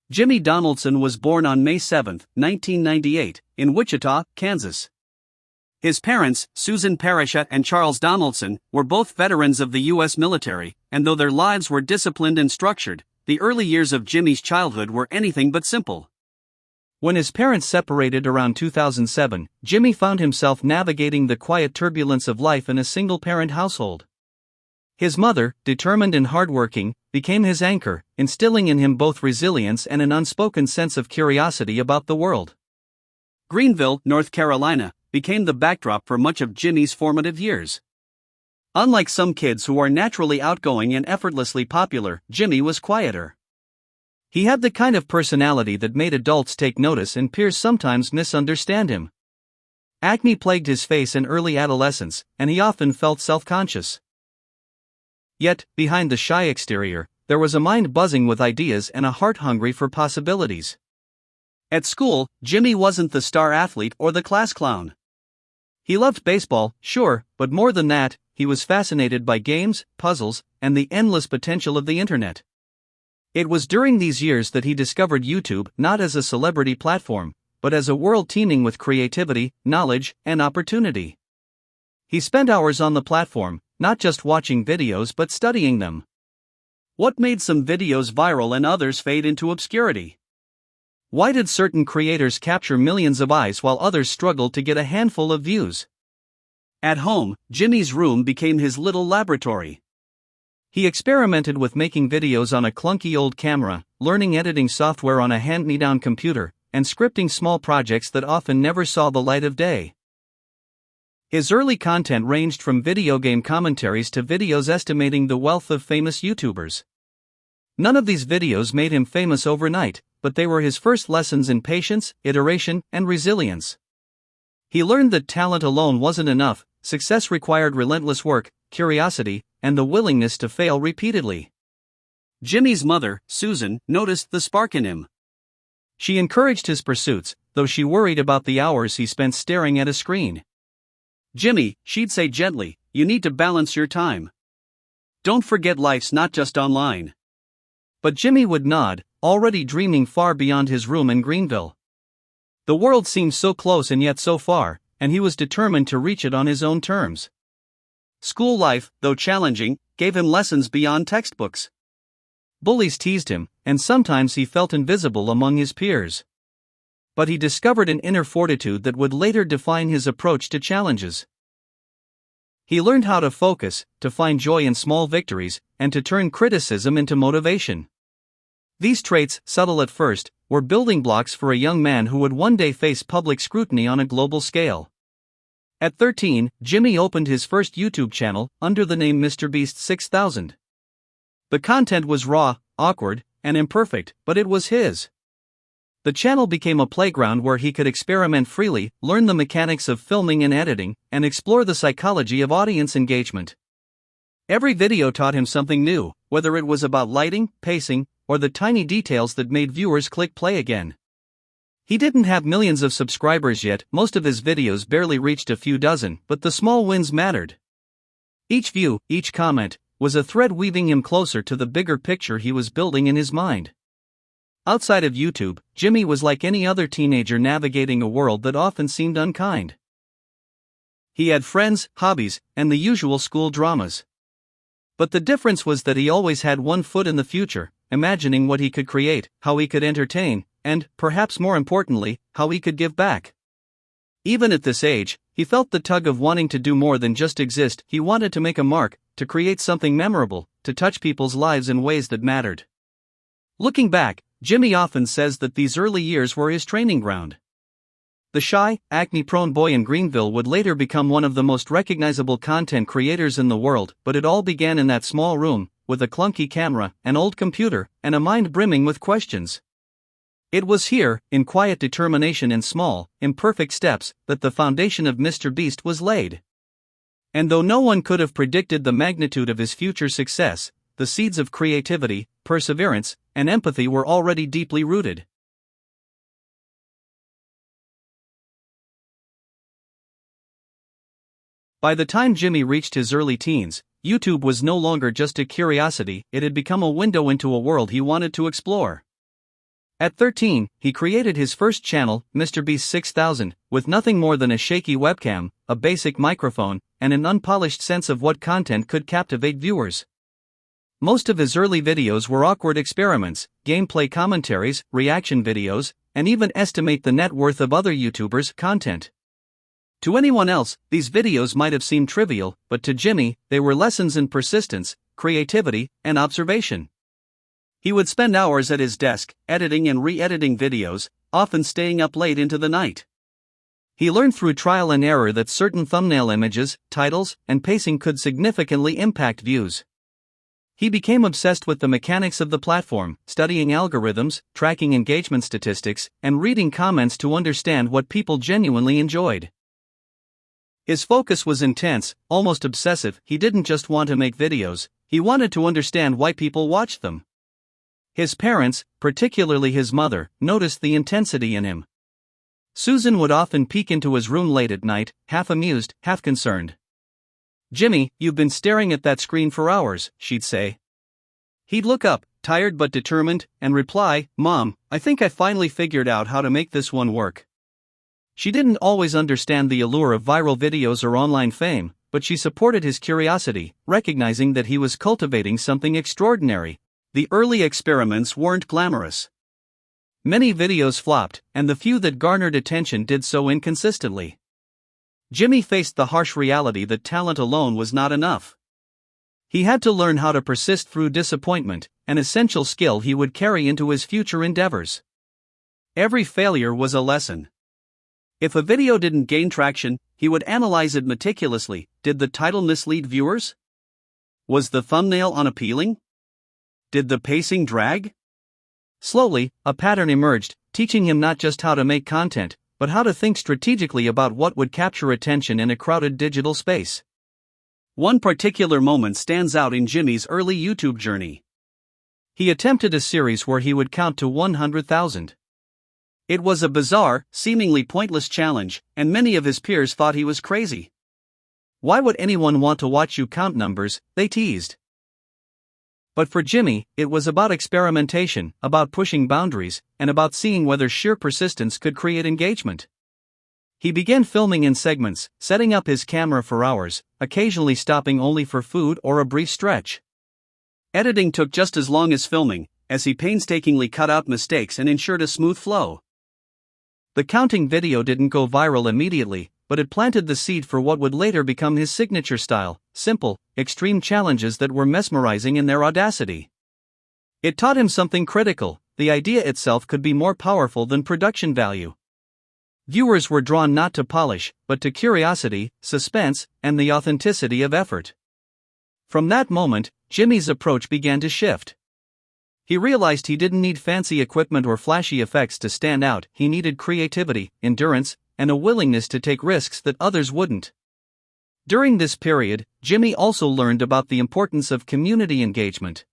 Jimmy Donaldson was born on May 7, 1998, in Wichita, Kansas. His parents, Susan Parasha and Charles Donaldson, were both veterans of the U.S. military, and though their lives were disciplined and structured, the early years of Jimmy's childhood were anything but simple. When his parents separated around 2007, Jimmy found himself navigating the quiet turbulence of life in a single-parent household. His mother, determined and hardworking, became his anchor, instilling in him both resilience and an unspoken sense of curiosity about the world. Greenville, North Carolina, became the backdrop for much of Jimmy's formative years. Unlike some kids who are naturally outgoing and effortlessly popular, Jimmy was quieter. He had the kind of personality that made adults take notice and peers sometimes misunderstand him. Acne plagued his face in early adolescence, and he often felt self-conscious. Yet, behind the shy exterior, there was a mind buzzing with ideas and a heart hungry for possibilities. At school, Jimmy wasn't the star athlete or the class clown. He loved baseball, sure, but more than that, he was fascinated by games, puzzles, and the endless potential of the internet. It was during these years that he discovered YouTube not as a celebrity platform, but as a world teeming with creativity, knowledge, and opportunity. He spent hours on the platform, not just watching videos but studying them. What made some videos viral and others fade into obscurity? Why did certain creators capture millions of eyes while others struggled to get a handful of views? At home, Jimmy's room became his little laboratory. He experimented with making videos on a clunky old camera, learning editing software on a hand-me-down computer, and scripting small projects that often never saw the light of day. His early content ranged from video game commentaries to videos estimating the wealth of famous YouTubers. None of these videos made him famous overnight, but they were his first lessons in patience, iteration, and resilience. He learned that talent alone wasn't enough, success required relentless work, curiosity, and the willingness to fail repeatedly. Jimmy's mother, Susan, noticed the spark in him. She encouraged his pursuits, though she worried about the hours he spent staring at a screen. "Jimmy," she'd say gently, "you need to balance your time. Don't forget life's not just online." But Jimmy would nod, already dreaming far beyond his room in Greenville. The world seemed so close and yet so far, and he was determined to reach it on his own terms. School life, though challenging, gave him lessons beyond textbooks. Bullies teased him, and sometimes he felt invisible among his peers. But he discovered an inner fortitude that would later define his approach to challenges. He learned how to focus, to find joy in small victories, and to turn criticism into motivation. These traits, subtle at first, were building blocks for a young man who would one day face public scrutiny on a global scale. At 13, Jimmy opened his first YouTube channel, under the name MrBeast 6000. The content was raw, awkward, and imperfect, but it was his. The channel became a playground where he could experiment freely, learn the mechanics of filming and editing, and explore the psychology of audience engagement. Every video taught him something new, whether it was about lighting, pacing, or the tiny details that made viewers click play again. He didn't have millions of subscribers yet, most of his videos barely reached a few dozen, but the small wins mattered. Each view, each comment, was a thread weaving him closer to the bigger picture he was building in his mind. Outside of YouTube, Jimmy was like any other teenager navigating a world that often seemed unkind. He had friends, hobbies, and the usual school dramas. But the difference was that he always had one foot in the future, imagining what he could create, how he could entertain, and, perhaps more importantly, how he could give back. Even at this age, he felt the tug of wanting to do more than just exist. He wanted to make a mark, to create something memorable, to touch people's lives in ways that mattered. Looking back, Jimmy often says that these early years were his training ground. The shy, acne-prone boy in Greenville would later become one of the most recognizable content creators in the world, but it all began in that small room, with a clunky camera, an old computer, and a mind brimming with questions. It was here, in quiet determination and small, imperfect steps, that the foundation of MrBeast was laid. And though no one could have predicted the magnitude of his future success, the seeds of creativity, perseverance, and empathy were already deeply rooted. By the time Jimmy reached his early teens, YouTube was no longer just a curiosity, it had become a window into a world he wanted to explore. At 13, he created his first channel, MrBeast 6000, with nothing more than a shaky webcam, a basic microphone, and an unpolished sense of what content could captivate viewers. Most of his early videos were awkward experiments, gameplay commentaries, reaction videos, and even estimate the net worth of other YouTubers' content. To anyone else, these videos might have seemed trivial, but to Jimmy, they were lessons in persistence, creativity, and observation. He would spend hours at his desk, editing and re-editing videos, often staying up late into the night. He learned through trial and error that certain thumbnail images, titles, and pacing could significantly impact views. He became obsessed with the mechanics of the platform, studying algorithms, tracking engagement statistics, and reading comments to understand what people genuinely enjoyed. His focus was intense, almost obsessive. He didn't just want to make videos, he wanted to understand why people watched them. His parents, particularly his mother, noticed the intensity in him. Susan would often peek into his room late at night, half amused, half concerned. "Jimmy, you've been staring at that screen for hours," she'd say. He'd look up, tired but determined, and reply, "Mom, I think I finally figured out how to make this one work." She didn't always understand the allure of viral videos or online fame, but she supported his curiosity, recognizing that he was cultivating something extraordinary. The early experiments weren't glamorous. Many videos flopped, and the few that garnered attention did so inconsistently. Jimmy faced the harsh reality that talent alone was not enough. He had to learn how to persist through disappointment, an essential skill he would carry into his future endeavors. Every failure was a lesson. If a video didn't gain traction, he would analyze it meticulously. Did the title mislead viewers? Was the thumbnail unappealing? Did the pacing drag? Slowly, a pattern emerged, teaching him not just how to make content, but how to think strategically about what would capture attention in a crowded digital space. One particular moment stands out in Jimmy's early YouTube journey. He attempted a series where he would count to 100,000. It was a bizarre, seemingly pointless challenge, and many of his peers thought he was crazy. "Why would anyone want to watch you count numbers?" they teased. But for Jimmy, it was about experimentation, about pushing boundaries, and about seeing whether sheer persistence could create engagement. He began filming in segments, setting up his camera for hours, occasionally stopping only for food or a brief stretch. Editing took just as long as filming, as he painstakingly cut out mistakes and ensured a smooth flow. The counting video didn't go viral immediately, but it planted the seed for what would later become his signature style: simple, extreme challenges that were mesmerizing in their audacity. It taught him something critical: the idea itself could be more powerful than production value. Viewers were drawn not to polish, but to curiosity, suspense, and the authenticity of effort. From that moment, Jimmy's approach began to shift. He realized he didn't need fancy equipment or flashy effects to stand out. He needed creativity, endurance, and a willingness to take risks that others wouldn't. During this period, Jimmy also learned about the importance of community engagement.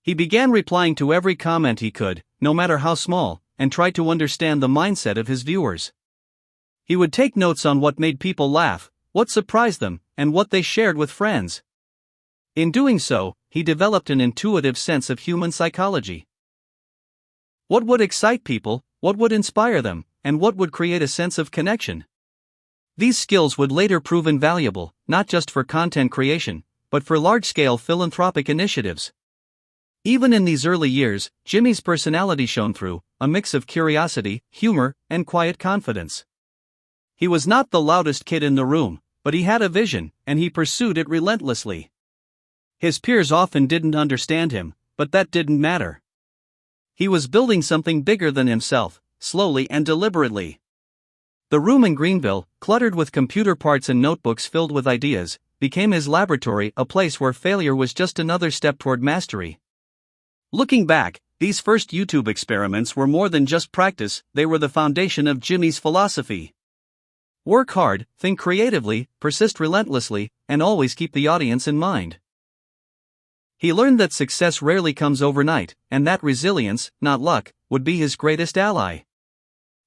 He began replying to every comment he could, no matter how small, and tried to understand the mindset of his viewers. He would take notes on what made people laugh, what surprised them, and what they shared with friends. In doing so, he developed an intuitive sense of human psychology. What would excite people, what would inspire them, and what would create a sense of connection? These skills would later prove invaluable, not just for content creation, but for large-scale philanthropic initiatives. Even in these early years, Jimmy's personality shone through, a mix of curiosity, humor, and quiet confidence. He was not the loudest kid in the room, but he had a vision, and he pursued it relentlessly. His peers often didn't understand him, but that didn't matter. He was building something bigger than himself, slowly and deliberately. The room in Greenville, cluttered with computer parts and notebooks filled with ideas, became his laboratory, a place where failure was just another step toward mastery. Looking back, these first YouTube experiments were more than just practice, they were the foundation of Jimmy's philosophy. Work hard, think creatively, persist relentlessly, and always keep the audience in mind. He learned that success rarely comes overnight, and that resilience, not luck, would be his greatest ally.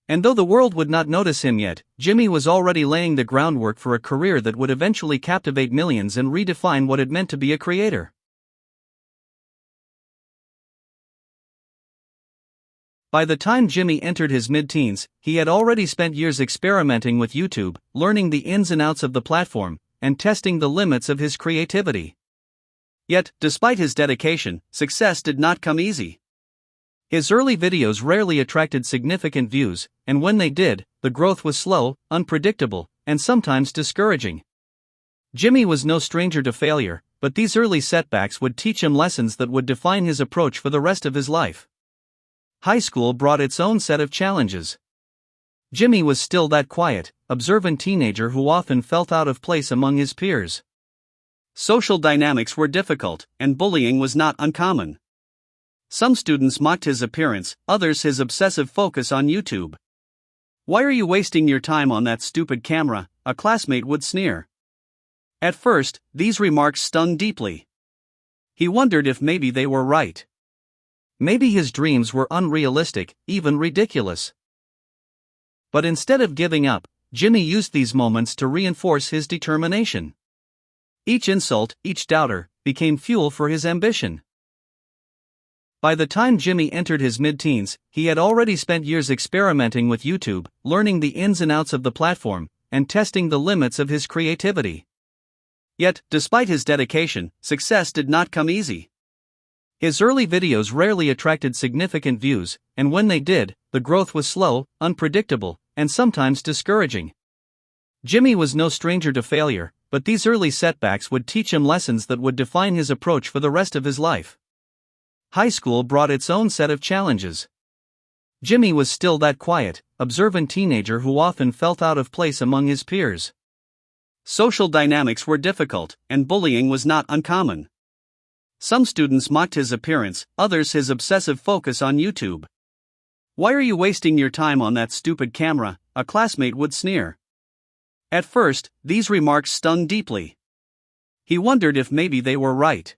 And though the world would not notice him yet, Jimmy was already laying the groundwork for a career that would eventually captivate millions and redefine what it meant to be a creator. By the time Jimmy entered his mid-teens, he had already spent years experimenting with YouTube, learning the ins and outs of the platform, and testing the limits of his creativity. Yet, despite his dedication, success did not come easy. His early videos rarely attracted significant views, and when they did, the growth was slow, unpredictable, and sometimes discouraging. Jimmy was no stranger to failure, but these early setbacks would teach him lessons that would define his approach for the rest of his life. High school brought its own set of challenges. Jimmy was still that quiet, observant teenager who often felt out of place among his peers. Social dynamics were difficult, and bullying was not uncommon. Some students mocked his appearance, others his obsessive focus on YouTube. "Why are you wasting your time on that stupid camera?" a classmate would sneer. At first, these remarks stung deeply. He wondered if maybe they were right. Maybe his dreams were unrealistic, even ridiculous. But instead of giving up, Jimmy used these moments to reinforce his determination. Each insult, each doubter, became fuel for his ambition. By the time Jimmy entered his mid-teens, he had already spent years experimenting with YouTube, learning the ins and outs of the platform, and testing the limits of his creativity. Yet, despite his dedication, success did not come easy. His early videos rarely attracted significant views, and when they did, the growth was slow, unpredictable, and sometimes discouraging. Jimmy was no stranger to failure, but these early setbacks would teach him lessons that would define his approach for the rest of his life. High school brought its own set of challenges. Jimmy was still that quiet, observant teenager who often felt out of place among his peers. Social dynamics were difficult, and bullying was not uncommon. Some students mocked his appearance, others his obsessive focus on YouTube. "Why are you wasting your time on that stupid camera?" a classmate would sneer. At first, these remarks stung deeply. He wondered if maybe they were right.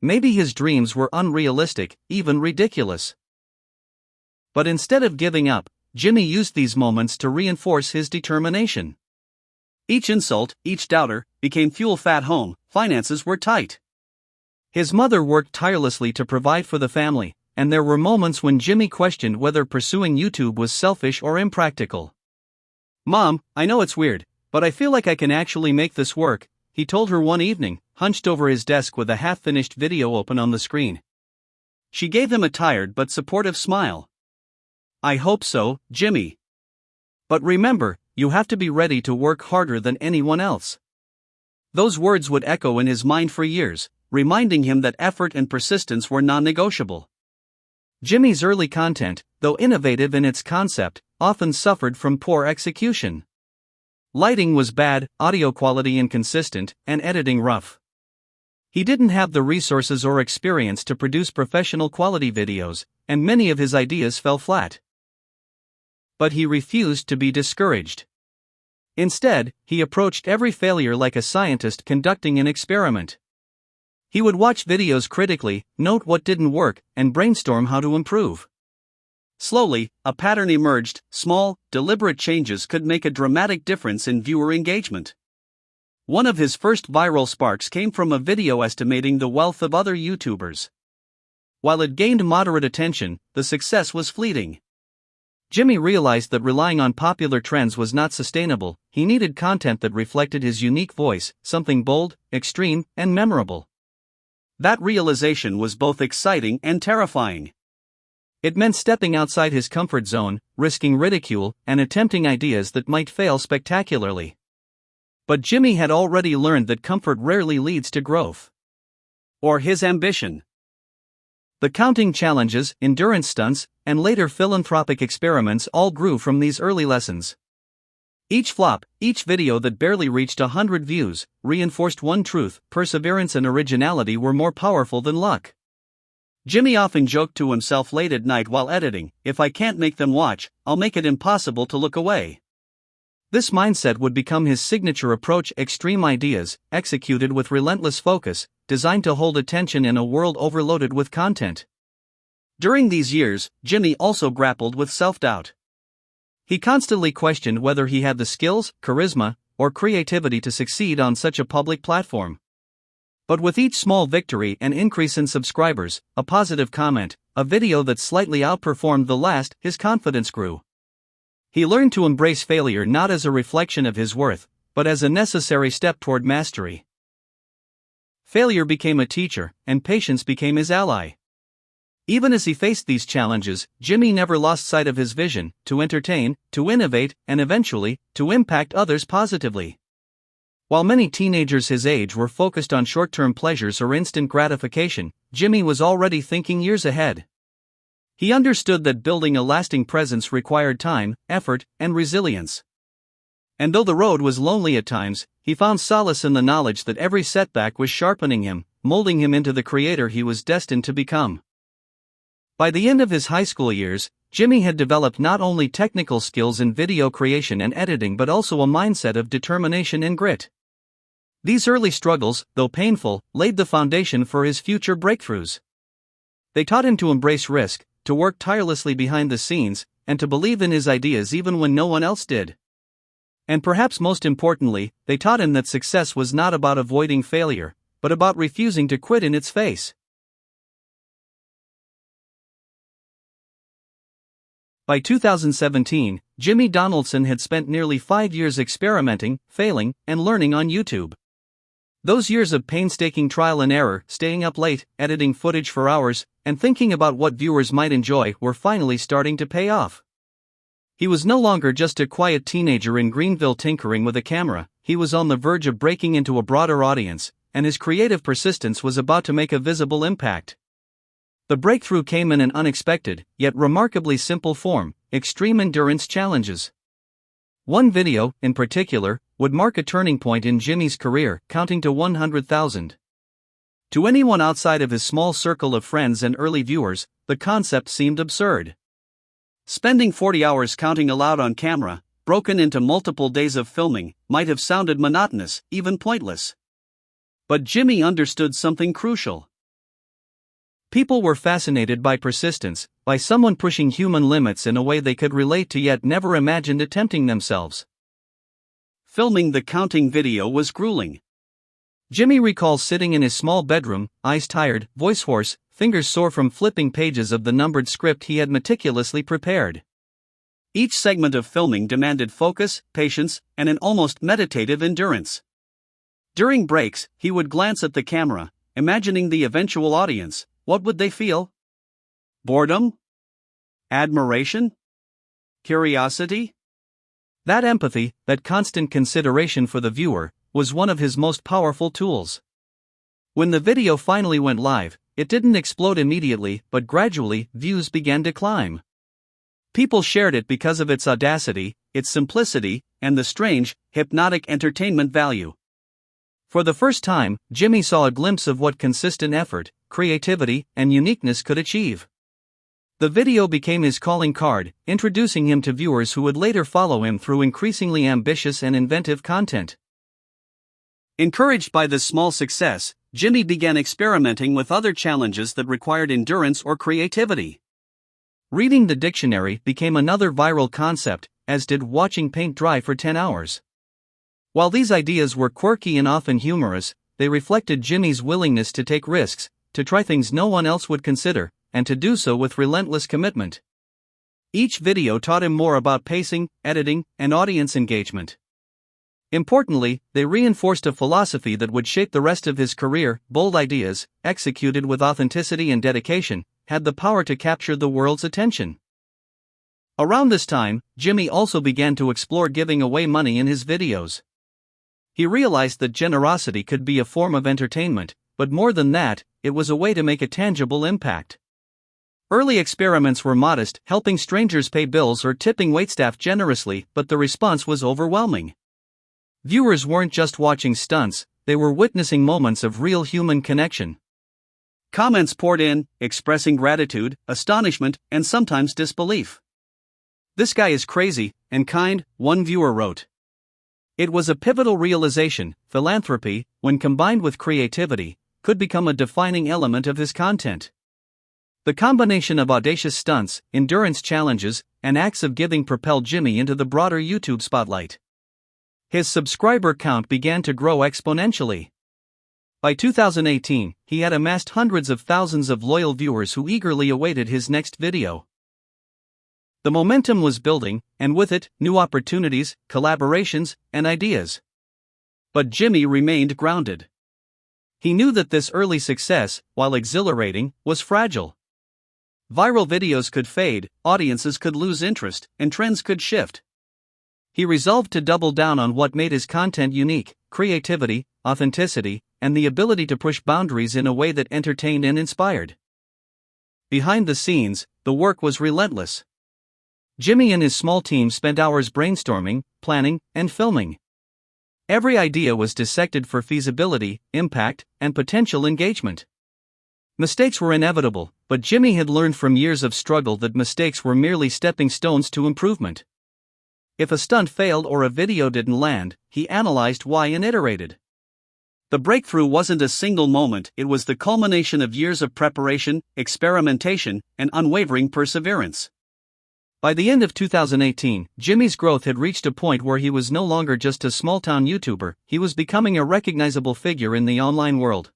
Maybe his dreams were unrealistic, even ridiculous. But instead of giving up, Jimmy used these moments to reinforce his determination. Each insult, each doubter, became fuel. At home, finances were tight. His mother worked tirelessly to provide for the family, and there were moments when Jimmy questioned whether pursuing YouTube was selfish or impractical. "Mom, I know it's weird, but I feel like I can actually make this work," he told her one evening, hunched over his desk with a half-finished video open on the screen. She gave him a tired but supportive smile. "I hope so, Jimmy. But remember, you have to be ready to work harder than anyone else." Those words would echo in his mind for years, reminding him that effort and persistence were non-negotiable. Jimmy's early content, though innovative in its concept, often suffered from poor execution. Lighting was bad, audio quality inconsistent, and editing rough. He didn't have the resources or experience to produce professional quality videos, and many of his ideas fell flat. But he refused to be discouraged. Instead, he approached every failure like a scientist conducting an experiment. He would watch videos critically, note what didn't work, and brainstorm how to improve. Slowly, a pattern emerged: small, deliberate changes could make a dramatic difference in viewer engagement. One of his first viral sparks came from a video estimating the wealth of other YouTubers. While it gained moderate attention, the success was fleeting. Jimmy realized that relying on popular trends was not sustainable. He needed content that reflected his unique voice, something bold, extreme, and memorable. That realization was both exciting and terrifying. It meant stepping outside his comfort zone, risking ridicule, and attempting ideas that might fail spectacularly. But Jimmy had already learned that comfort rarely leads to growth. Or his ambition. The counting challenges, endurance stunts, and later philanthropic experiments all grew from these early lessons. Each flop, each video that barely reached 100 views, reinforced one truth: perseverance and originality were more powerful than luck. Jimmy often joked to himself late at night while editing, "If I can't make them watch, I'll make it impossible to look away." This mindset would become his signature approach: extreme ideas, executed with relentless focus, designed to hold attention in a world overloaded with content. During these years, Jimmy also grappled with self-doubt. He constantly questioned whether he had the skills, charisma, or creativity to succeed on such a public platform. But with each small victory and increase in subscribers, a positive comment, a video that slightly outperformed the last, his confidence grew. He learned to embrace failure not as a reflection of his worth, but as a necessary step toward mastery. Failure became a teacher, and patience became his ally. Even as he faced these challenges, Jimmy never lost sight of his vision: to entertain, to innovate, and eventually, to impact others positively. While many teenagers his age were focused on short-term pleasures or instant gratification, Jimmy was already thinking years ahead. He understood that building a lasting presence required time, effort, and resilience. And though the road was lonely at times, he found solace in the knowledge that every setback was sharpening him, molding him into the creator he was destined to become. By the end of his high school years, Jimmy had developed not only technical skills in video creation and editing but also a mindset of determination and grit. These early struggles, though painful, laid the foundation for his future breakthroughs. They taught him to embrace risk, to work tirelessly behind the scenes, and to believe in his ideas even when no one else did. And perhaps most importantly, they taught him that success was not about avoiding failure, but about refusing to quit in its face. By 2017, Jimmy Donaldson had spent nearly 5 years experimenting, failing, and learning on YouTube. Those years of painstaking trial and error, staying up late, editing footage for hours, and thinking about what viewers might enjoy were finally starting to pay off. He was no longer just a quiet teenager in Greenville tinkering with a camera, he was on the verge of breaking into a broader audience, and his creative persistence was about to make a visible impact. The breakthrough came in an unexpected, yet remarkably simple form: extreme endurance challenges. One video, in particular, would mark a turning point in Jimmy's career, counting to 100,000. To anyone outside of his small circle of friends and early viewers, the concept seemed absurd. Spending 40 hours counting aloud on camera, broken into multiple days of filming, might have sounded monotonous, even pointless. But Jimmy understood something crucial. People were fascinated by persistence, by someone pushing human limits in a way they could relate to yet never imagined attempting themselves. Filming the counting video was grueling. Jimmy recalls sitting in his small bedroom, eyes tired, voice hoarse, fingers sore from flipping pages of the numbered script he had meticulously prepared. Each segment of filming demanded focus, patience, and an almost meditative endurance. During breaks, he would glance at the camera, imagining the eventual audience. What would they feel? Boredom? Admiration? Curiosity? That empathy, that constant consideration for the viewer, was one of his most powerful tools. When the video finally went live, it didn't explode immediately, but gradually, views began to climb. People shared it because of its audacity, its simplicity, and the strange, hypnotic entertainment value. For the first time, Jimmy saw a glimpse of what consistent effort, creativity, and uniqueness could achieve. The video became his calling card, introducing him to viewers who would later follow him through increasingly ambitious and inventive content. Encouraged by this small success, Jimmy began experimenting with other challenges that required endurance or creativity. Reading the dictionary became another viral concept, as did watching paint dry for 10 hours. While these ideas were quirky and often humorous, they reflected Jimmy's willingness to take risks, to try things no one else would consider, and to do so with relentless commitment. Each video taught him more about pacing, editing, and audience engagement. Importantly, they reinforced a philosophy that would shape the rest of his career: bold ideas, executed with authenticity and dedication, had the power to capture the world's attention. Around this time, Jimmy also began to explore giving away money in his videos. He realized that generosity could be a form of entertainment, but more than that, it was a way to make a tangible impact. Early experiments were modest, helping strangers pay bills or tipping waitstaff generously, but the response was overwhelming. Viewers weren't just watching stunts, they were witnessing moments of real human connection. Comments poured in, expressing gratitude, astonishment, and sometimes disbelief. "This guy is crazy and kind," one viewer wrote. It was a pivotal realization: philanthropy, when combined with creativity, could become a defining element of his content. The combination of audacious stunts, endurance challenges, and acts of giving propelled Jimmy into the broader YouTube spotlight. His subscriber count began to grow exponentially. By 2018, he had amassed hundreds of thousands of loyal viewers who eagerly awaited his next video. The momentum was building, and with it, new opportunities, collaborations, and ideas. But Jimmy remained grounded. He knew that this early success, while exhilarating, was fragile. Viral videos could fade, audiences could lose interest, and trends could shift. He resolved to double down on what made his content unique: creativity, authenticity, and the ability to push boundaries in a way that entertained and inspired. Behind the scenes, the work was relentless. Jimmy and his small team spent hours brainstorming, planning, and filming. Every idea was dissected for feasibility, impact, and potential engagement. Mistakes were inevitable, but Jimmy had learned from years of struggle that mistakes were merely stepping stones to improvement. If a stunt failed or a video didn't land, he analyzed why and iterated. The breakthrough wasn't a single moment, it was the culmination of years of preparation, experimentation, and unwavering perseverance. By the end of 2018, Jimmy's growth had reached a point where he was no longer just a small-town YouTuber, he was becoming a recognizable figure in the online world.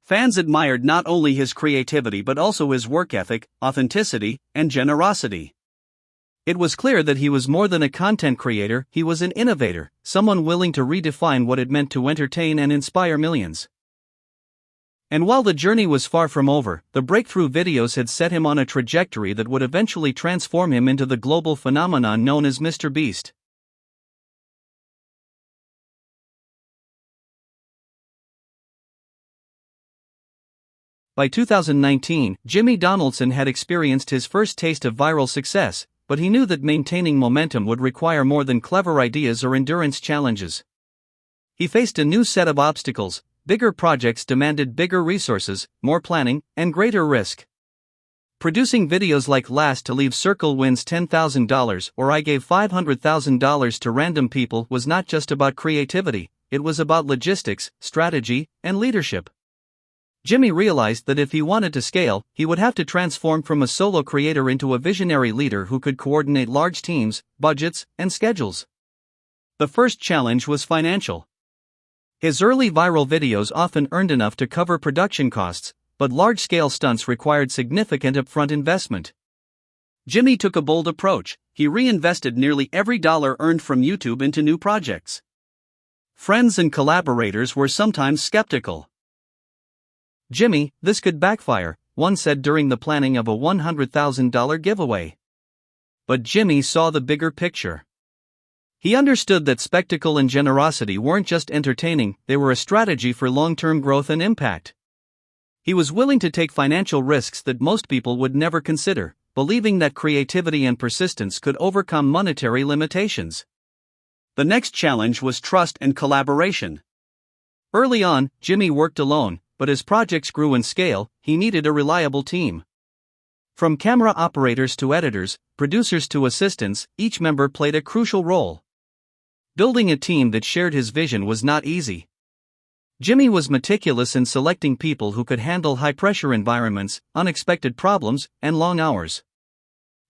Fans admired not only his creativity but also his work ethic, authenticity, and generosity. It was clear that he was more than a content creator, he was an innovator, someone willing to redefine what it meant to entertain and inspire millions. And while the journey was far from over, the breakthrough videos had set him on a trajectory that would eventually transform him into the global phenomenon known as MrBeast. By 2019, Jimmy Donaldson had experienced his first taste of viral success, but he knew that maintaining momentum would require more than clever ideas or endurance challenges. He faced a new set of obstacles. Bigger projects demanded bigger resources, more planning, and greater risk. Producing videos like Last to Leave Circle Wins $10,000 or I Gave $500,000 to Random People was not just about creativity, it was about logistics, strategy, and leadership. Jimmy realized that if he wanted to scale, he would have to transform from a solo creator into a visionary leader who could coordinate large teams, budgets, and schedules. The first challenge was financial. His early viral videos often earned enough to cover production costs, but large-scale stunts required significant upfront investment. Jimmy took a bold approach. He reinvested nearly every dollar earned from YouTube into new projects. Friends and collaborators were sometimes skeptical. "Jimmy, this could backfire," one said during the planning of a $100,000 giveaway. But Jimmy saw the bigger picture. He understood that spectacle and generosity weren't just entertaining, they were a strategy for long-term growth and impact. He was willing to take financial risks that most people would never consider, believing that creativity and persistence could overcome monetary limitations. The next challenge was trust and collaboration. Early on, Jimmy worked alone, but as projects grew in scale, he needed a reliable team. From camera operators to editors, producers to assistants, each member played a crucial role. Building a team that shared his vision was not easy. Jimmy was meticulous in selecting people who could handle high-pressure environments, unexpected problems, and long hours.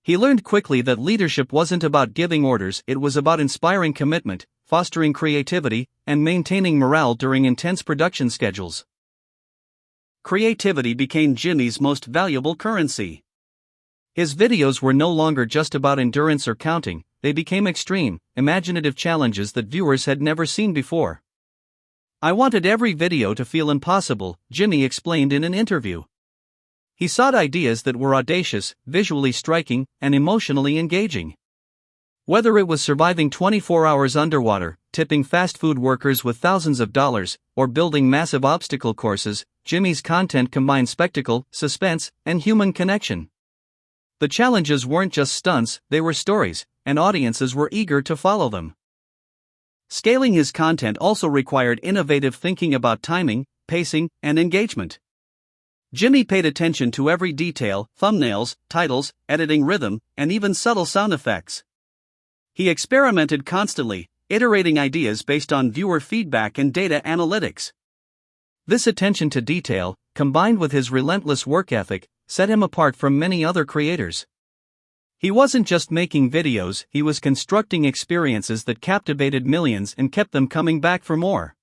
He learned quickly that leadership wasn't about giving orders, it was about inspiring commitment, fostering creativity, and maintaining morale during intense production schedules. Creativity became Jimmy's most valuable currency. His videos were no longer just about endurance or counting, they became extreme, imaginative challenges that viewers had never seen before. "I wanted every video to feel impossible," Jimmy explained in an interview. He sought ideas that were audacious, visually striking, and emotionally engaging. Whether it was surviving 24 hours underwater, tipping fast food workers with thousands of dollars, or building massive obstacle courses, Jimmy's content combined spectacle, suspense, and human connection. The challenges weren't just stunts, they were stories, and audiences were eager to follow them. Scaling his content also required innovative thinking about timing, pacing, and engagement. Jimmy paid attention to every detail: thumbnails, titles, editing rhythm, and even subtle sound effects. He experimented constantly, iterating ideas based on viewer feedback and data analytics. This attention to detail, combined with his relentless work ethic, set him apart from many other creators. He wasn't just making videos, he was constructing experiences that captivated millions and kept them coming back for more.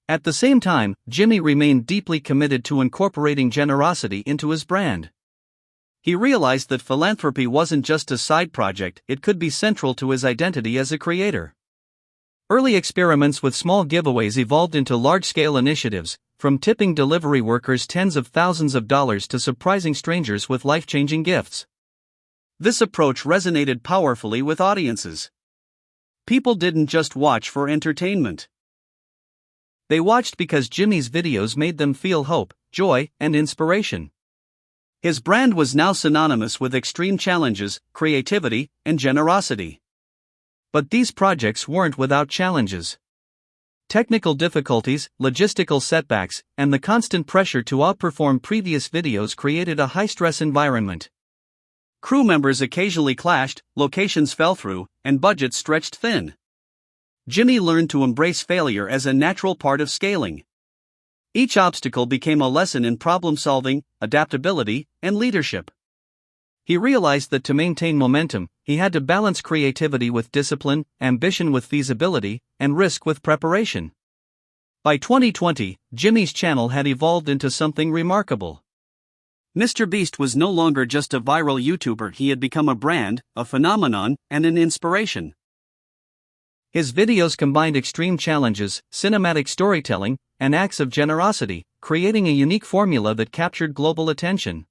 At the same time, Jimmy remained deeply committed to incorporating generosity into his brand. He realized that philanthropy wasn't just a side project, it could be central to his identity as a creator. Early experiments with small giveaways evolved into large-scale initiatives, from tipping delivery workers tens of thousands of dollars to surprising strangers with life-changing gifts. This approach resonated powerfully with audiences. People didn't just watch for entertainment. They watched because Jimmy's videos made them feel hope, joy, and inspiration. His brand was now synonymous with extreme challenges, creativity, and generosity. But these projects weren't without challenges. Technical difficulties, logistical setbacks, and the constant pressure to outperform previous videos created a high-stress environment. Crew members occasionally clashed, locations fell through, and budgets stretched thin. Jimmy learned to embrace failure as a natural part of scaling. Each obstacle became a lesson in problem-solving, adaptability, and leadership. He realized that to maintain momentum, he had to balance creativity with discipline, ambition with feasibility, and risk with preparation. By 2020, Jimmy's channel had evolved into something remarkable. MrBeast was no longer just a viral YouTuber, he had become a brand, a phenomenon, and an inspiration. His videos combined extreme challenges, cinematic storytelling, and acts of generosity, creating a unique formula that captured global attention.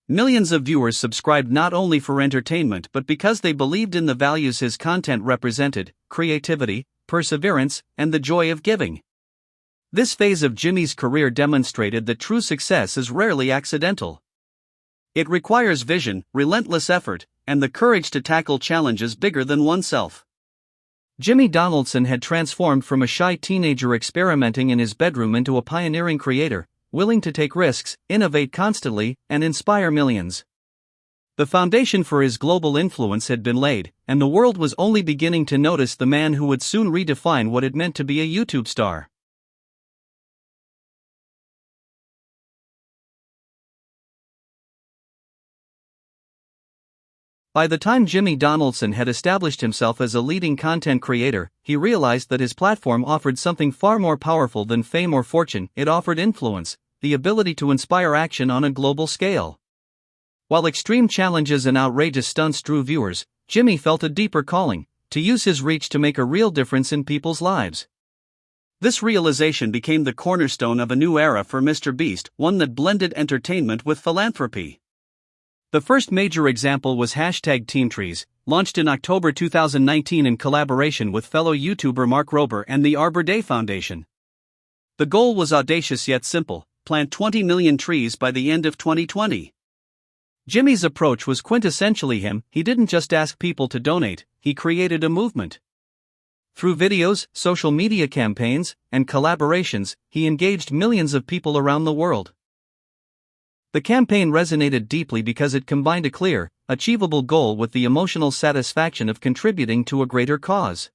Millions of viewers subscribed not only for entertainment but because they believed in the values his content represented: creativity, perseverance, and the joy of giving. This phase of Jimmy's career demonstrated that true success is rarely accidental. It requires vision, relentless effort, and the courage to tackle challenges bigger than oneself. Jimmy Donaldson had transformed from a shy teenager experimenting in his bedroom into a pioneering creator, willing to take risks, innovate constantly, and inspire millions. The foundation for his global influence had been laid, and the world was only beginning to notice the man who would soon redefine what it meant to be a YouTube star. By the time Jimmy Donaldson had established himself as a leading content creator, he realized that his platform offered something far more powerful than fame or fortune. It offered influence, the ability to inspire action on a global scale. While extreme challenges and outrageous stunts drew viewers, Jimmy felt a deeper calling: to use his reach to make a real difference in people's lives. This realization became the cornerstone of a new era for MrBeast, one that blended entertainment with philanthropy. The first major example was #TeamTrees, launched in October 2019 in collaboration with fellow YouTuber Mark Rober and the Arbor Day Foundation. The goal was audacious yet simple: plant 20 million trees by the end of 2020. Jimmy's approach was quintessentially him. He didn't just ask people to donate, he created a movement. Through videos, social media campaigns, and collaborations, he engaged millions of people around the world. The campaign resonated deeply because it combined a clear, achievable goal with the emotional satisfaction of contributing to a greater cause.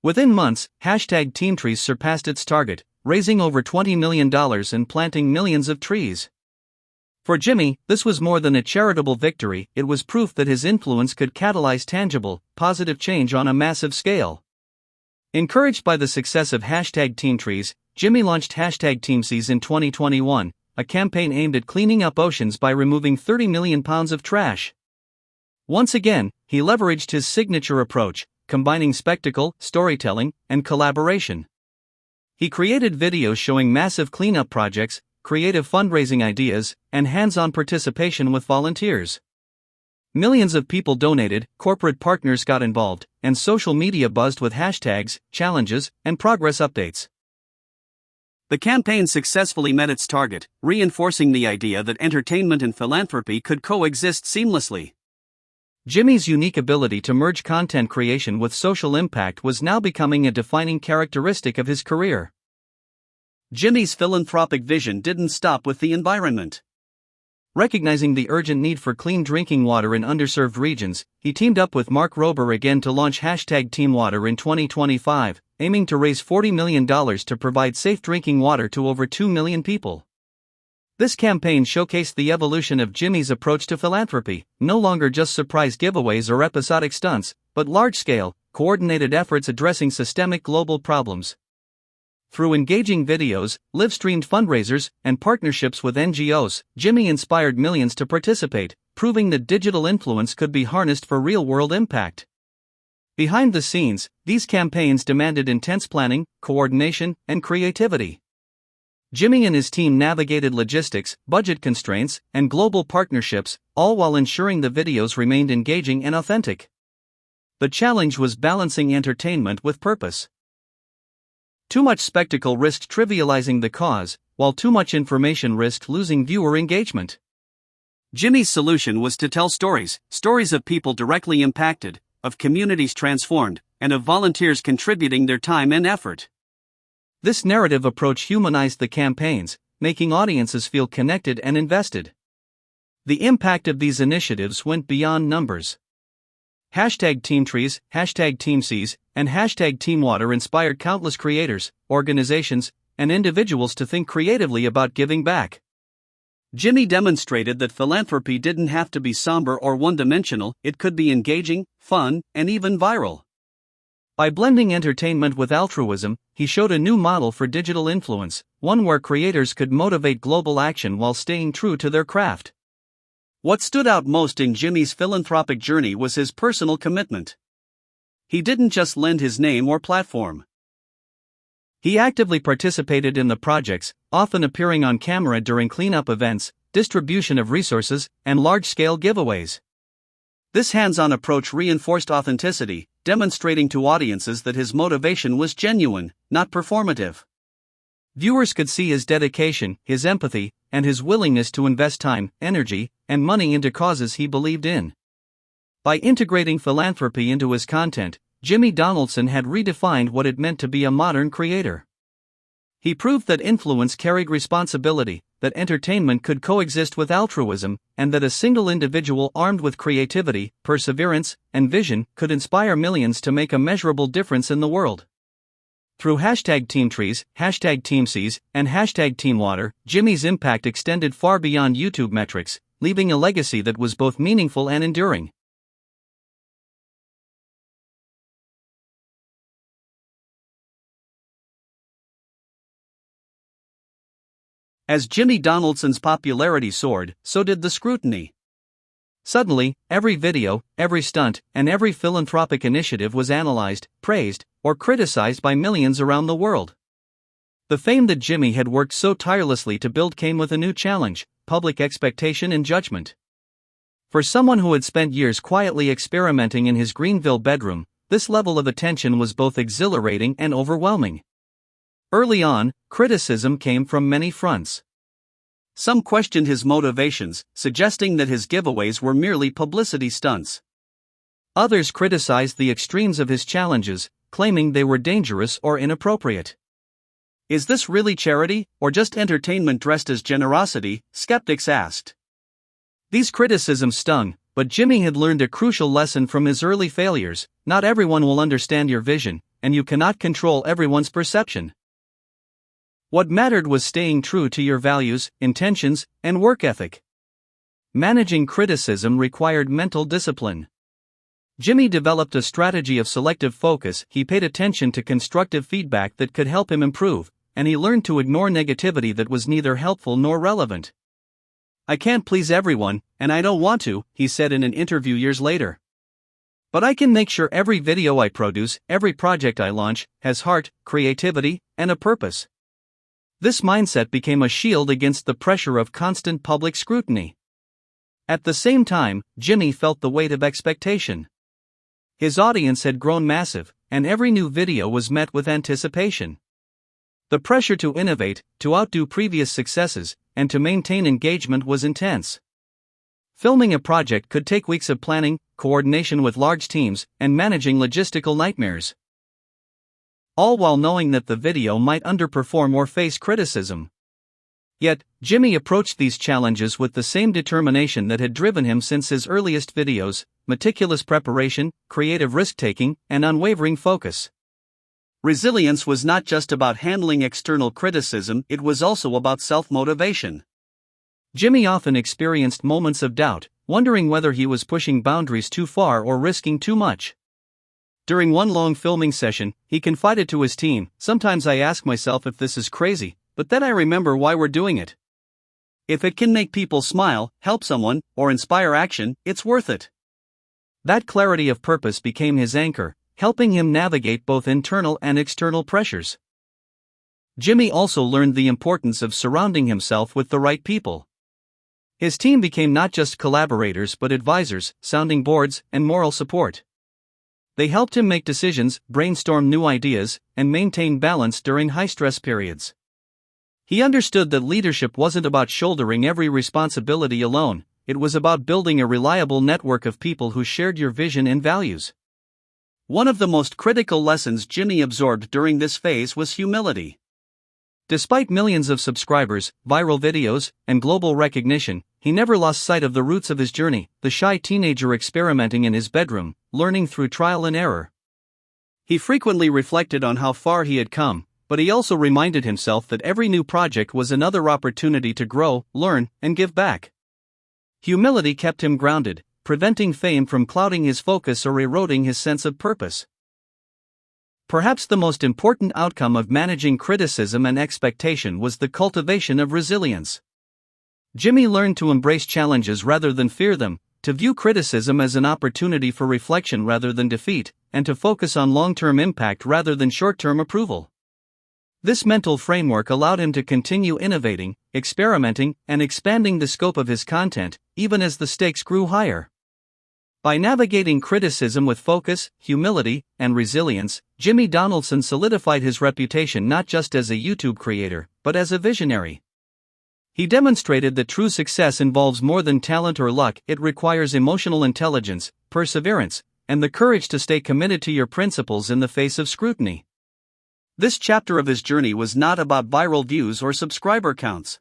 Within months, #TeamTrees surpassed its target, raising over $20 million and planting millions of trees. For Jimmy, this was more than a charitable victory, it was proof that his influence could catalyze tangible, positive change on a massive scale. Encouraged by the success of #TeamTrees, Jimmy launched #TeamSeas in 2021, a campaign aimed at cleaning up oceans by removing 30 million pounds of trash. Once again, he leveraged his signature approach, combining spectacle, storytelling, and collaboration. He created videos showing massive cleanup projects, creative fundraising ideas, and hands-on participation with volunteers. Millions of people donated, corporate partners got involved, and social media buzzed with hashtags, challenges, and progress updates. The campaign successfully met its target, reinforcing the idea that entertainment and philanthropy could coexist seamlessly. Jimmy's unique ability to merge content creation with social impact was now becoming a defining characteristic of his career. Jimmy's philanthropic vision didn't stop with the environment. Recognizing the urgent need for clean drinking water in underserved regions, he teamed up with Mark Rober again to launch #TeamWater in 2025, aiming to raise $40 million to provide safe drinking water to over 2 million people. This campaign showcased the evolution of Jimmy's approach to philanthropy, no longer just surprise giveaways or episodic stunts, but large-scale, coordinated efforts addressing systemic global problems. Through engaging videos, live-streamed fundraisers, and partnerships with NGOs, Jimmy inspired millions to participate, proving that digital influence could be harnessed for real-world impact. Behind the scenes, these campaigns demanded intense planning, coordination, and creativity. Jimmy and his team navigated logistics, budget constraints, and global partnerships, all while ensuring the videos remained engaging and authentic. The challenge was balancing entertainment with purpose. Too much spectacle risked trivializing the cause, while too much information risked losing viewer engagement. Jimmy's solution was to tell stories of people directly impacted, of communities transformed, and of volunteers contributing their time and effort. This narrative approach humanized the campaigns, making audiences feel connected and invested. The impact of these initiatives went beyond numbers. #TeamTrees, #TeamSeas, and #TeamWater inspired countless creators, organizations, and individuals to think creatively about giving back. Jimmy demonstrated that philanthropy didn't have to be somber or one-dimensional, it could be engaging, fun, and even viral. By blending entertainment with altruism, he showed a new model for digital influence, one where creators could motivate global action while staying true to their craft. What stood out most in Jimmy's philanthropic journey was his personal commitment. He didn't just lend his name or platform. He actively participated in the projects, often appearing on camera during cleanup events, distribution of resources, and large-scale giveaways. This hands-on approach reinforced authenticity, demonstrating to audiences that his motivation was genuine, not performative. Viewers could see his dedication, his empathy, and his willingness to invest time, energy, and money into causes he believed in. By integrating philanthropy into his content, Jimmy Donaldson had redefined what it meant to be a modern creator. He proved that influence carried responsibility, that entertainment could coexist with altruism, and that a single individual armed with creativity, perseverance, and vision could inspire millions to make a measurable difference in the world. Through #TeamTrees, #TeamSeas, and #TeamWater, Jimmy's impact extended far beyond YouTube metrics, leaving a legacy that was both meaningful and enduring. As Jimmy Donaldson's popularity soared, so did the scrutiny. Suddenly, every video, every stunt, and every philanthropic initiative was analyzed, praised, or criticized by millions around the world. The fame that Jimmy had worked so tirelessly to build came with a new challenge: public expectation and judgment. For someone who had spent years quietly experimenting in his Greenville bedroom, this level of attention was both exhilarating and overwhelming. Early on, criticism came from many fronts. Some questioned his motivations, suggesting that his giveaways were merely publicity stunts. Others criticized the extremes of his challenges, claiming they were dangerous or inappropriate. Is this really charity, or just entertainment dressed as generosity? Skeptics asked. These criticisms stung, but Jimmy had learned a crucial lesson from his early failures: not everyone will understand your vision, and you cannot control everyone's perception. What mattered was staying true to your values, intentions, and work ethic. Managing criticism required mental discipline. Jimmy developed a strategy of selective focus. He paid attention to constructive feedback that could help him improve, and he learned to ignore negativity that was neither helpful nor relevant. "I can't please everyone, and I don't want to," he said in an interview years later. "But I can make sure every video I produce, every project I launch, has heart, creativity, and a purpose." This mindset became a shield against the pressure of constant public scrutiny. At the same time, Jimmy felt the weight of expectation. His audience had grown massive, and every new video was met with anticipation. The pressure to innovate, to outdo previous successes, and to maintain engagement was intense. Filming a project could take weeks of planning, coordination with large teams, and managing logistical nightmares. All while knowing that the video might underperform or face criticism. Yet, Jimmy approached these challenges with the same determination that had driven him since his earliest videos: meticulous preparation, creative risk-taking, and unwavering focus. Resilience was not just about handling external criticism, it was also about self-motivation. Jimmy often experienced moments of doubt, wondering whether he was pushing boundaries too far or risking too much. During one long filming session, he confided to his team, "Sometimes I ask myself if this is crazy, but then I remember why we're doing it. If it can make people smile, help someone, or inspire action, it's worth it." That clarity of purpose became his anchor, helping him navigate both internal and external pressures. Jimmy also learned the importance of surrounding himself with the right people. His team became not just collaborators but advisors, sounding boards, and moral support. They helped him make decisions, brainstorm new ideas, and maintain balance during high-stress periods. He understood that leadership wasn't about shouldering every responsibility alone, it was about building a reliable network of people who shared your vision and values. One of the most critical lessons Jimmy absorbed during this phase was humility. Despite millions of subscribers, viral videos, and global recognition, he never lost sight of the roots of his journey, the shy teenager experimenting in his bedroom, learning through trial and error. He frequently reflected on how far he had come, but he also reminded himself that every new project was another opportunity to grow, learn, and give back. Humility kept him grounded, preventing fame from clouding his focus or eroding his sense of purpose. Perhaps the most important outcome of managing criticism and expectation was the cultivation of resilience. Jimmy learned to embrace challenges rather than fear them, to view criticism as an opportunity for reflection rather than defeat, and to focus on long-term impact rather than short-term approval. This mental framework allowed him to continue innovating, experimenting, and expanding the scope of his content, even as the stakes grew higher. By navigating criticism with focus, humility, and resilience, Jimmy Donaldson solidified his reputation not just as a YouTube creator, but as a visionary. He demonstrated that true success involves more than talent or luck, it requires emotional intelligence, perseverance, and the courage to stay committed to your principles in the face of scrutiny. This chapter of his journey was not about viral views or subscriber counts.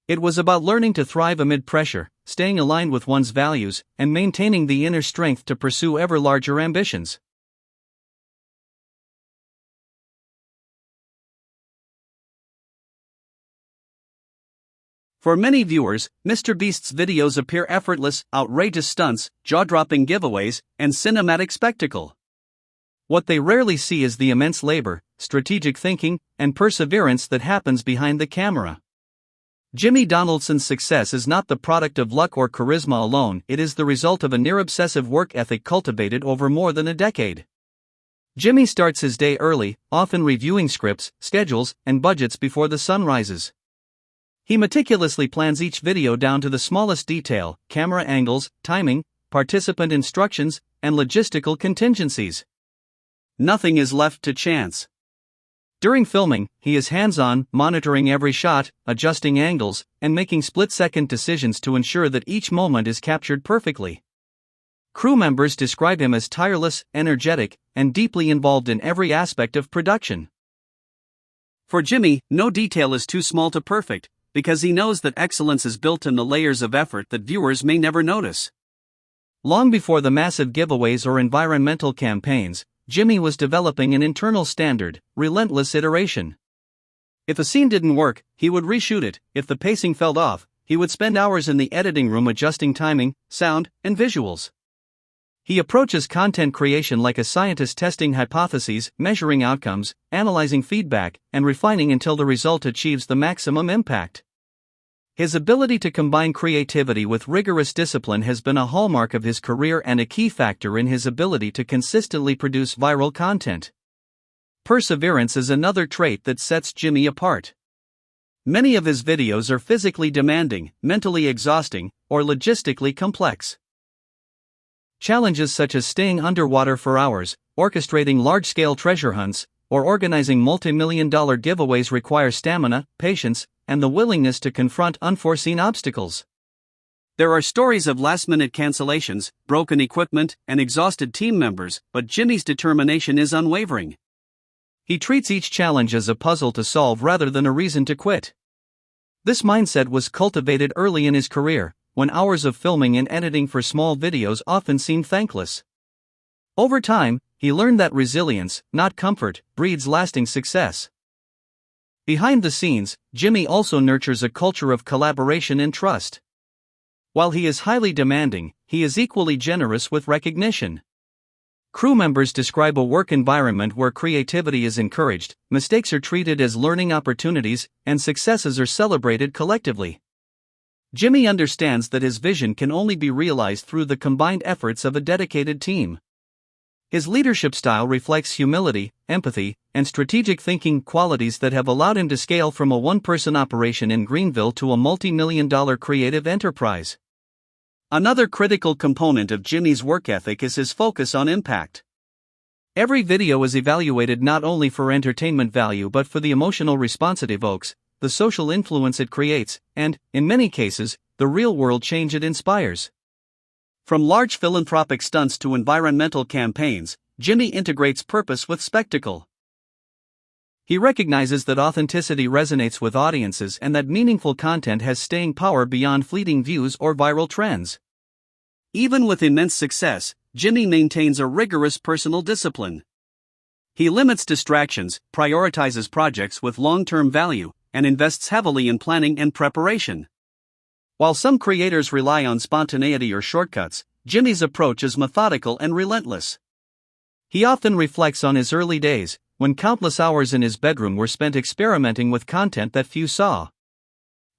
It was about learning to thrive amid pressure, staying aligned with one's values, and maintaining the inner strength to pursue ever larger ambitions. For many viewers, MrBeast's videos appear effortless, outrageous stunts, jaw-dropping giveaways, and cinematic spectacle. What they rarely see is the immense labor, strategic thinking, and perseverance that happens behind the camera. Jimmy Donaldson's success is not the product of luck or charisma alone, it is the result of a near-obsessive work ethic cultivated over more than a decade. Jimmy starts his day early, often reviewing scripts, schedules, and budgets before the sun rises. He meticulously plans each video down to the smallest detail, camera angles, timing, participant instructions, and logistical contingencies. Nothing is left to chance. During filming, he is hands-on, monitoring every shot, adjusting angles, and making split-second decisions to ensure that each moment is captured perfectly. Crew members describe him as tireless, energetic, and deeply involved in every aspect of production. For Jimmy, no detail is too small to perfect, because he knows that excellence is built in the layers of effort that viewers may never notice. Long before the massive giveaways or environmental campaigns, Jimmy was developing an internal standard, relentless iteration. If a scene didn't work, he would reshoot it. If the pacing fell off, he would spend hours in the editing room adjusting timing, sound, and visuals. He approaches content creation like a scientist testing hypotheses, measuring outcomes, analyzing feedback, and refining until the result achieves the maximum impact. His ability to combine creativity with rigorous discipline has been a hallmark of his career and a key factor in his ability to consistently produce viral content. Perseverance is another trait that sets Jimmy apart. Many of his videos are physically demanding, mentally exhausting, or logistically complex. Challenges such as staying underwater for hours, orchestrating large-scale treasure hunts, or organizing multi-million-dollar giveaways require stamina, patience, and the willingness to confront unforeseen obstacles. There are stories of last-minute cancellations, broken equipment, and exhausted team members, but Jimmy's determination is unwavering. He treats each challenge as a puzzle to solve rather than a reason to quit. This mindset was cultivated early in his career, when hours of filming and editing for small videos often seemed thankless. Over time, he learned that resilience, not comfort, breeds lasting success. Behind the scenes, Jimmy also nurtures a culture of collaboration and trust. While he is highly demanding, he is equally generous with recognition. Crew members describe a work environment where creativity is encouraged, mistakes are treated as learning opportunities, and successes are celebrated collectively. Jimmy understands that his vision can only be realized through the combined efforts of a dedicated team. His leadership style reflects humility, empathy, and strategic thinking, qualities that have allowed him to scale from a one-person operation in Greenville to a multi-million-dollar creative enterprise. Another critical component of Jimmy's work ethic is his focus on impact. Every video is evaluated not only for entertainment value but for the emotional response it evokes, the social influence it creates, and, in many cases, the real-world change it inspires. From large philanthropic stunts to environmental campaigns, Jimmy integrates purpose with spectacle. He recognizes that authenticity resonates with audiences and that meaningful content has staying power beyond fleeting views or viral trends. Even with immense success, Jimmy maintains a rigorous personal discipline. He limits distractions, prioritizes projects with long-term value, and invests heavily in planning and preparation. While some creators rely on spontaneity or shortcuts, Jimmy's approach is methodical and relentless. He often reflects on his early days, when countless hours in his bedroom were spent experimenting with content that few saw.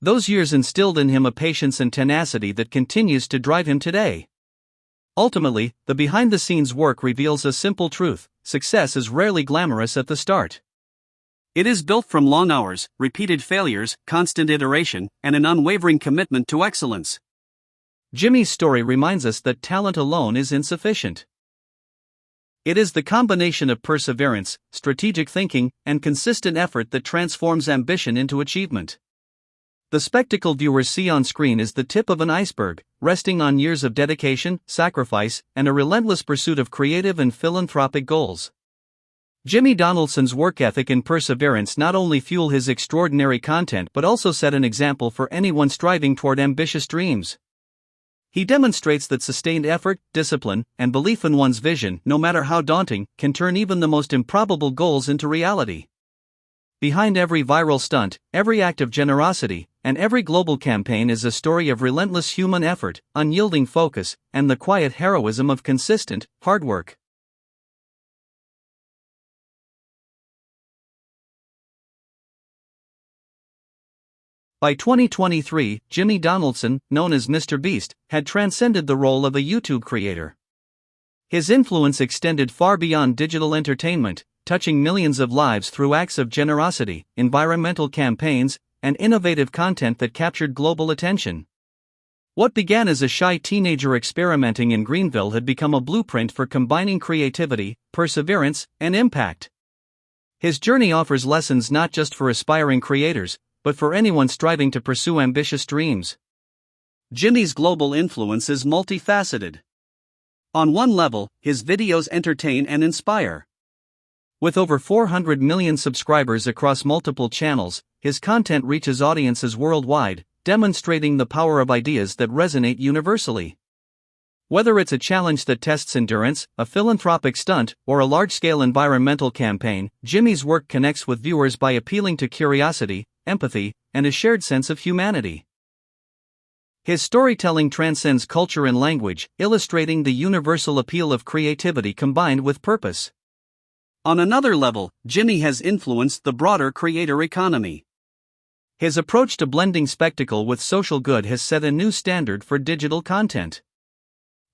Those years instilled in him a patience and tenacity that continues to drive him today. Ultimately, the behind-the-scenes work reveals a simple truth: success is rarely glamorous at the start. It is built from long hours, repeated failures, constant iteration, and an unwavering commitment to excellence. Jimmy's story reminds us that talent alone is insufficient. It is the combination of perseverance, strategic thinking, and consistent effort that transforms ambition into achievement. The spectacle viewers see on screen is the tip of an iceberg, resting on years of dedication, sacrifice, and a relentless pursuit of creative and philanthropic goals. Jimmy Donaldson's work ethic and perseverance not only fuel his extraordinary content but also set an example for anyone striving toward ambitious dreams. He demonstrates that sustained effort, discipline, and belief in one's vision, no matter how daunting, can turn even the most improbable goals into reality. Behind every viral stunt, every act of generosity, and every global campaign is a story of relentless human effort, unyielding focus, and the quiet heroism of consistent, hard work. By 2023, Jimmy Donaldson, known as MrBeast, had transcended the role of a YouTube creator. His influence extended far beyond digital entertainment, touching millions of lives through acts of generosity, environmental campaigns, and innovative content that captured global attention. What began as a shy teenager experimenting in Greenville had become a blueprint for combining creativity, perseverance, and impact. His journey offers lessons not just for aspiring creators, but for anyone striving to pursue ambitious dreams. Jimmy's global influence is multifaceted. On one level, his videos entertain and inspire. With over 400 million subscribers across multiple channels, his content reaches audiences worldwide, demonstrating the power of ideas that resonate universally. Whether it's a challenge that tests endurance, a philanthropic stunt, or a large-scale environmental campaign, Jimmy's work connects with viewers by appealing to curiosity, empathy, and a shared sense of humanity. His storytelling transcends culture and language, illustrating the universal appeal of creativity combined with purpose. On another level, Jimmy has influenced the broader creator economy. His approach to blending spectacle with social good has set a new standard for digital content.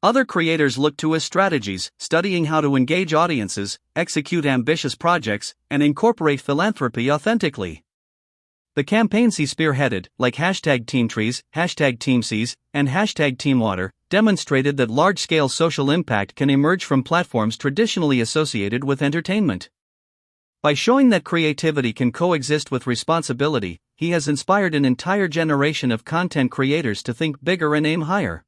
Other creators look to his strategies, studying how to engage audiences, execute ambitious projects, and incorporate philanthropy authentically. The campaigns he spearheaded, like #TeamTrees, #TeamSeas, and #TeamWater, demonstrated that large-scale social impact can emerge from platforms traditionally associated with entertainment. By showing that creativity can coexist with responsibility, he has inspired an entire generation of content creators to think bigger and aim higher.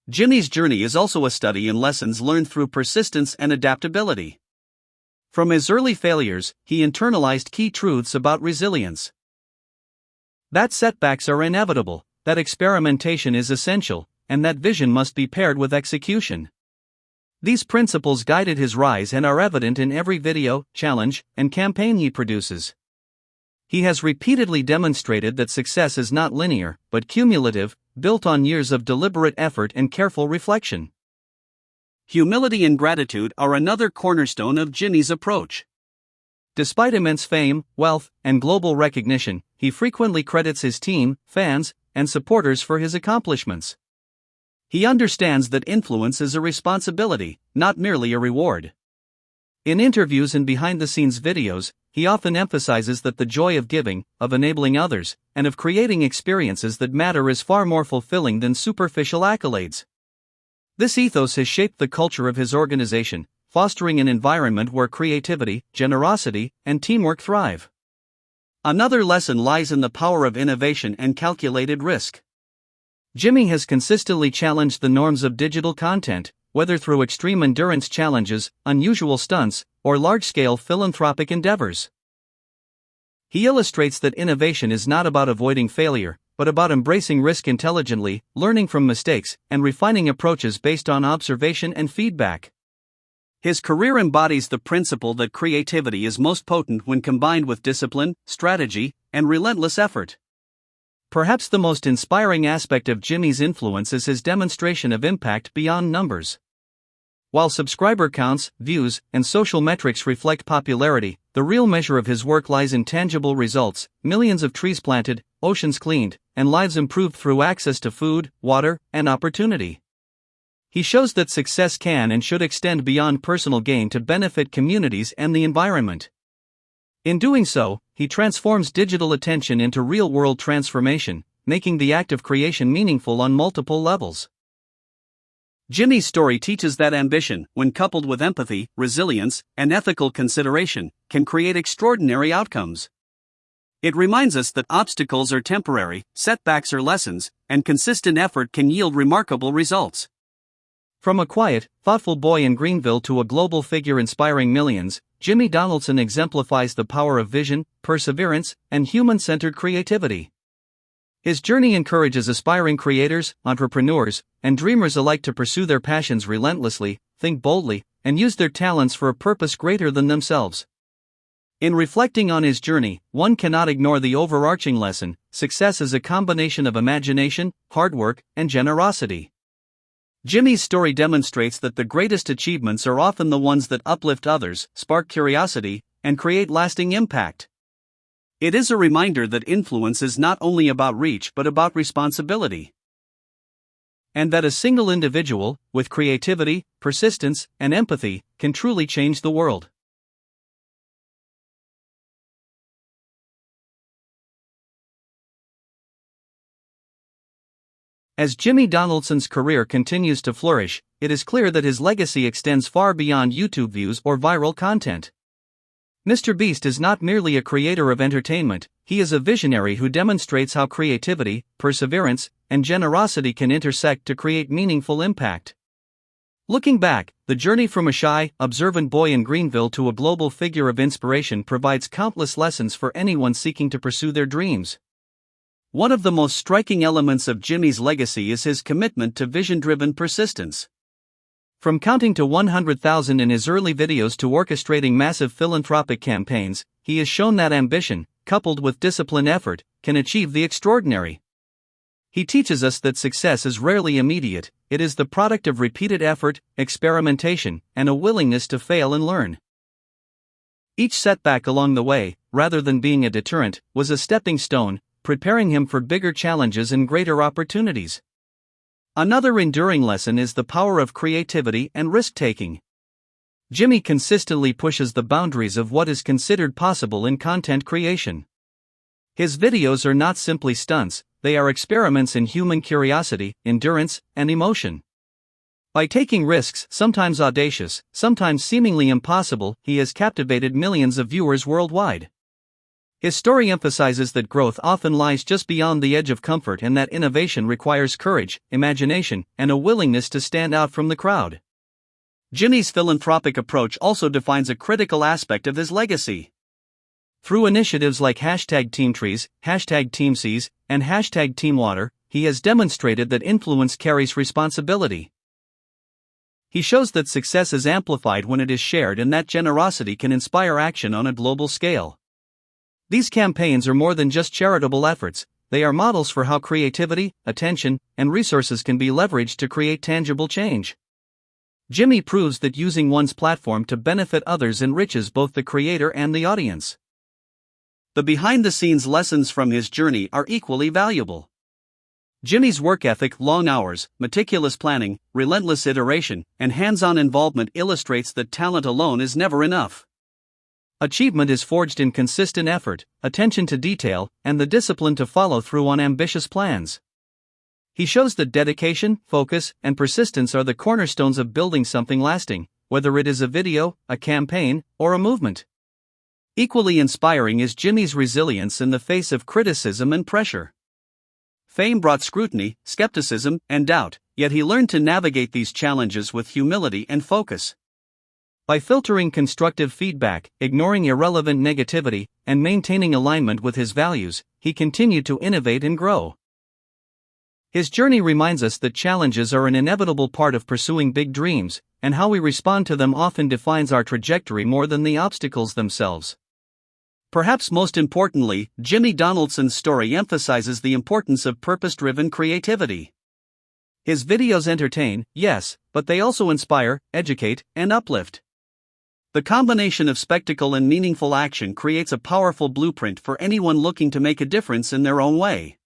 Jimmy's journey is also a study in lessons learned through persistence and adaptability. From his early failures, he internalized key truths about resilience. That setbacks are inevitable, that experimentation is essential, and that vision must be paired with execution. These principles guided his rise and are evident in every video, challenge, and campaign he produces. He has repeatedly demonstrated that success is not linear, but cumulative, built on years of deliberate effort and careful reflection. Humility and gratitude are another cornerstone of Jimmy's approach. Despite immense fame, wealth, and global recognition, he frequently credits his team, fans, and supporters for his accomplishments. He understands that influence is a responsibility, not merely a reward. In interviews and behind-the-scenes videos, he often emphasizes that the joy of giving, of enabling others, and of creating experiences that matter is far more fulfilling than superficial accolades. This ethos has shaped the culture of his organization, fostering an environment where creativity, generosity, and teamwork thrive. Another lesson lies in the power of innovation and calculated risk. Jimmy has consistently challenged the norms of digital content, whether through extreme endurance challenges, unusual stunts, or large-scale philanthropic endeavors. He illustrates that innovation is not about avoiding failure, but about embracing risk intelligently, learning from mistakes, and refining approaches based on observation and feedback. His career embodies the principle that creativity is most potent when combined with discipline, strategy, and relentless effort. Perhaps the most inspiring aspect of Jimmy's influence is his demonstration of impact beyond numbers. While subscriber counts, views, and social metrics reflect popularity, the real measure of his work lies in tangible results: millions of trees planted, oceans cleaned, and lives improved through access to food, water, and opportunity. He shows that success can and should extend beyond personal gain to benefit communities and the environment. In doing so, he transforms digital attention into real-world transformation, making the act of creation meaningful on multiple levels. Jimmy's story teaches that ambition, when coupled with empathy, resilience, and ethical consideration, can create extraordinary outcomes. It reminds us that obstacles are temporary, setbacks are lessons, and consistent effort can yield remarkable results. From a quiet, thoughtful boy in Greenville to a global figure inspiring millions, Jimmy Donaldson exemplifies the power of vision, perseverance, and human-centered creativity. His journey encourages aspiring creators, entrepreneurs, and dreamers alike to pursue their passions relentlessly, think boldly, and use their talents for a purpose greater than themselves. In reflecting on his journey, one cannot ignore the overarching lesson: success is a combination of imagination, hard work, and generosity. Jimmy's story demonstrates that the greatest achievements are often the ones that uplift others, spark curiosity, and create lasting impact. It is a reminder that influence is not only about reach but about responsibility. And that a single individual, with creativity, persistence, and empathy, can truly change the world. As Jimmy Donaldson's career continues to flourish, it is clear that his legacy extends far beyond YouTube views or viral content. MrBeast is not merely a creator of entertainment, he is a visionary who demonstrates how creativity, perseverance, and generosity can intersect to create meaningful impact. Looking back, the journey from a shy, observant boy in Greenville to a global figure of inspiration provides countless lessons for anyone seeking to pursue their dreams. One of the most striking elements of Jimmy's legacy is his commitment to vision-driven persistence. From counting to 100,000 in his early videos to orchestrating massive philanthropic campaigns, he has shown that ambition, coupled with disciplined effort, can achieve the extraordinary. He teaches us that success is rarely immediate, it is the product of repeated effort, experimentation, and a willingness to fail and learn. Each setback along the way, rather than being a deterrent, was a stepping stone, preparing him for bigger challenges and greater opportunities. Another enduring lesson is the power of creativity and risk-taking. Jimmy consistently pushes the boundaries of what is considered possible in content creation. His videos are not simply stunts, they are experiments in human curiosity, endurance, and emotion. By taking risks, sometimes audacious, sometimes seemingly impossible, he has captivated millions of viewers worldwide. His story emphasizes that growth often lies just beyond the edge of comfort and that innovation requires courage, imagination, and a willingness to stand out from the crowd. Jimmy's philanthropic approach also defines a critical aspect of his legacy. Through initiatives like #TeamTrees, #TeamSeas, and #TeamWater, he has demonstrated that influence carries responsibility. He shows that success is amplified when it is shared and that generosity can inspire action on a global scale. These campaigns are more than just charitable efforts, they are models for how creativity, attention, and resources can be leveraged to create tangible change. Jimmy proves that using one's platform to benefit others enriches both the creator and the audience. The behind-the-scenes lessons from his journey are equally valuable. Jimmy's work ethic, long hours, meticulous planning, relentless iteration, and hands-on involvement illustrates that talent alone is never enough. Achievement is forged in consistent effort, attention to detail, and the discipline to follow through on ambitious plans. He shows that dedication, focus, and persistence are the cornerstones of building something lasting, whether it is a video, a campaign, or a movement. Equally inspiring is Jimmy's resilience in the face of criticism and pressure. Fame brought scrutiny, skepticism, and doubt, yet he learned to navigate these challenges with humility and focus. By filtering constructive feedback, ignoring irrelevant negativity, and maintaining alignment with his values, he continued to innovate and grow. His journey reminds us that challenges are an inevitable part of pursuing big dreams, and how we respond to them often defines our trajectory more than the obstacles themselves. Perhaps most importantly, Jimmy Donaldson's story emphasizes the importance of purpose-driven creativity. His videos entertain, yes, but they also inspire, educate, and uplift. The combination of spectacle and meaningful action creates a powerful blueprint for anyone looking to make a difference in their own way.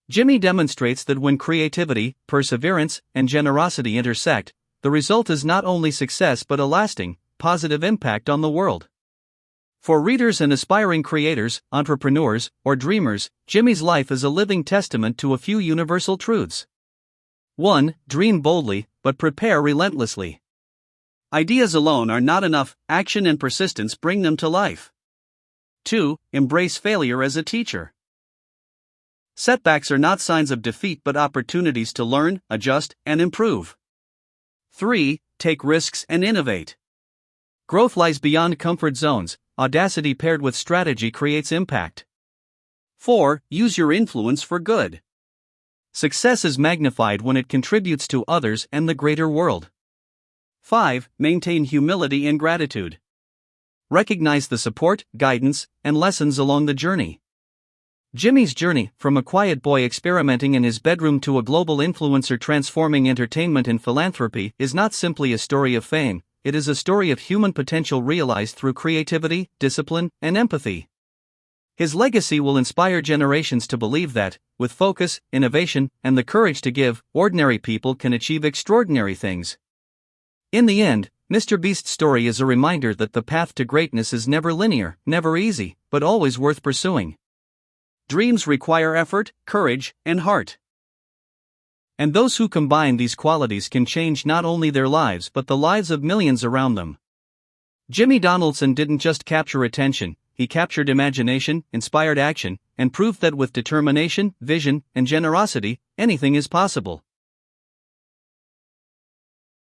Jimmy demonstrates that when creativity, perseverance, and generosity intersect, the result is not only success but a lasting, positive impact on the world. For readers and aspiring creators, entrepreneurs, or dreamers, Jimmy's life is a living testament to a few universal truths. 1. Dream boldly, but prepare relentlessly. Ideas alone are not enough, action and persistence bring them to life. 2. Embrace failure as a teacher. Setbacks are not signs of defeat but opportunities to learn, adjust, and improve. 3. Take risks and innovate. Growth lies beyond comfort zones. Audacity paired with strategy creates impact. 4. Use your influence for good. Success is magnified when it contributes to others and the greater world. 5. Maintain humility and gratitude. Recognize the support, guidance, and lessons along the journey. Jimmy's journey, from a quiet boy experimenting in his bedroom to a global influencer transforming entertainment and philanthropy, is not simply a story of fame. It is a story of human potential realized through creativity, discipline, and empathy. His legacy will inspire generations to believe that, with focus, innovation, and the courage to give, ordinary people can achieve extraordinary things. In the end, MrBeast's story is a reminder that the path to greatness is never linear, never easy, but always worth pursuing. Dreams require effort, courage, and heart. And those who combine these qualities can change not only their lives but the lives of millions around them. Jimmy Donaldson didn't just capture attention, he captured imagination, inspired action, and proved that with determination, vision, and generosity, anything is possible.